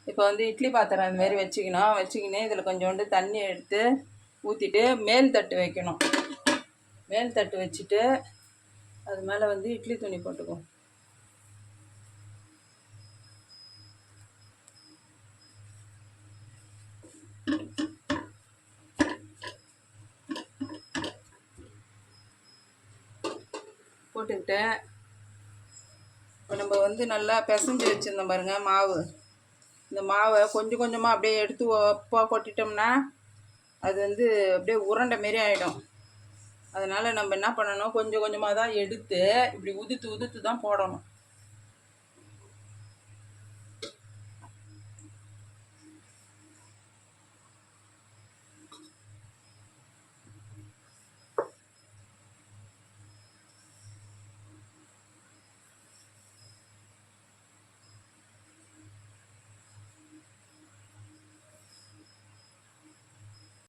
இப்போ வந்து இட்லி பாத்திரம் அதுமாரி வச்சுக்கின்னு இதில் கொஞ்சோண்டு தண்ணி எடுத்து ஊற்றிட்டு மேல் தட்டு வைக்கணும். மேல் தட்டு வச்சுட்டு அது மேலே வந்து இட்லி துணி போட்டுக்குவோம். போட்டுக்கிட்டு இப்போ நம்ம வந்து நல்லா பிசைஞ்சு வச்சுருந்தோம் பாருங்கள் மாவு. இந்த மாவை கொஞ்சம் கொஞ்சமாக அப்படியே எடுத்து ஒப்பாக கொட்டிட்டோம்னா அது வந்து அப்படியே உருண்டை மாரி ஆகிடும். அதனால் நம்ம என்ன பண்ணணும், கொஞ்சம் கொஞ்சமாக தான் எடுத்து இப்படி உதுத்து தான் போடணும்.